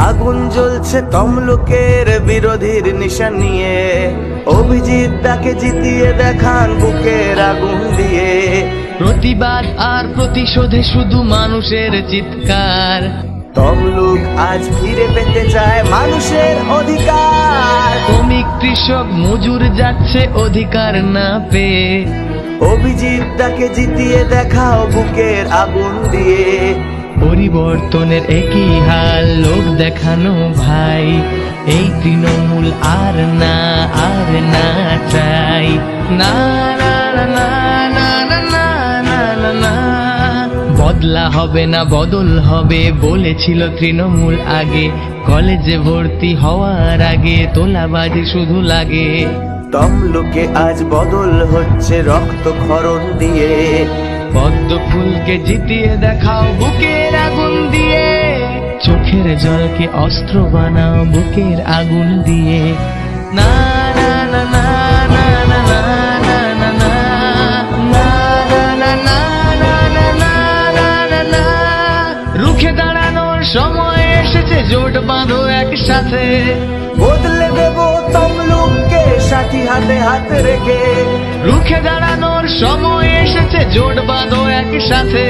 আগুন জ্বলছে তমলুকের বিরোধীর নিশান নিয়ে, অভিজিৎ তাকে জিতিয়ে দেখান বুকের আগুন দিয়ে। প্রতিবাদ আর প্রতিশোধে শুধু মানুষের চিৎকার, তমলুক আজ ফিরে পেতে চায় মানুষের অধিকার। শ্রমিক কৃষক মজুর যাচ্ছে অধিকার না পেয়ে, অভিজিৎ তাকে জিতিয়ে দেখাও বুকের আগুন দিয়ে। পরিবর্তনের একই হাল লোক দেখানো ভাই, এই তৃণমূল আর না চাই না না না না না না না না। বদলা হবে না বদল হবে বলেছিল তৃণমূল আগে, কলেজে ভর্তি হওয়ার আগে তোলাবাজি শুধু লাগে। তমলুকে আজ বদল হচ্ছে রক্তক্ষরণ দিয়ে, পদ্ম ফুলকে জিতিয়ে দেখাও বুকের আগুন দিয়ে। চোখের জলকে অস্ত্র বানাও বুকের আগুন দিয়ে। না না না না না না না না না না না না না না। রুখে দাঁড়ানোর সময় এসেছে, জোট বাঁধো একসাথে। বদলে দেব তমলুককে সাথী হাতে হাত রেখে। রুখে দাঁড়ানোর সময় এসেছে, জোট বাঁধো একসাথে।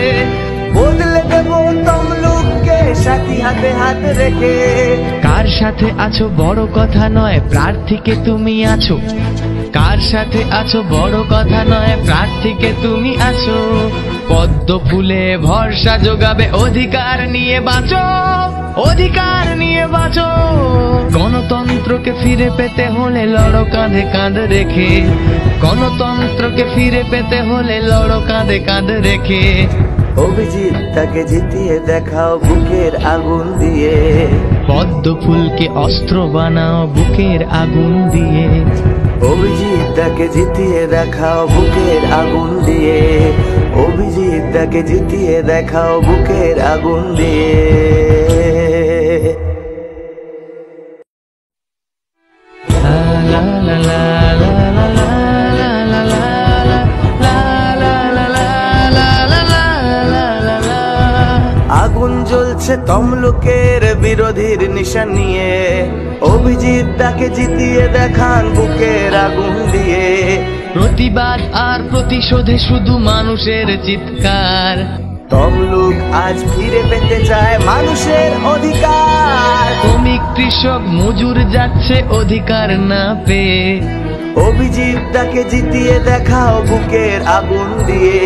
বদলে দেব তমলুককে সাথী হাতে হাত রেখে। কার সাথে আছো বড় কথা নয়, প্রার্থীকে তুমি আছো। কার সাথে আছো বড় কথা নয়, প্রার্থীকে তুমি আছো। পদ্ম ফুলে ভরসা যোগাবে, অধিকার নিয়ে বাঁচো, অধিকার নিয়ে বাঁচো। গণতন্ত্রকে ফিরে পেতে হলে লড়ো কাঁধে কাঁধ রেখে। গণতন্ত্রকে ফিরে পেতে হলে লড়ো কাঁধে কাঁধ রেখে। অভিজিৎ তাকে জিতিয়ে দেখাও বুকের আগুন দিয়ে। পদ্ম ফুলকে অস্ত্র বানাও বুকের আগুন দিয়ে। অভিজিৎ তাকে জিতিয়ে দেখাও বুকের আগুন দিয়ে। অভিজিৎ তাকে জিতিয়ে দেখাও বুকের আগুন দিয়ে। লা লা লা লা লা লা লা লা লা লা। আগুন জ্বলছে তমলুকের বিরোধীর নিশান নিয়ে, অভিজিৎ তাকে জিতিয়ে দেখান বুকের আগুন দিয়ে। প্রতিবাদ আর প্রতিশোধে শুধু মানুষের চিৎকার, তমলুক আজ ফিরে পেতে চায় মানুষের অধিকার। শ্রমিক কৃষক মজুর যাচ্ছে অধিকার না পেয়ে, অভিজিৎ তাকে জিতিয়ে দেখাও বুকের আগুন দিয়ে।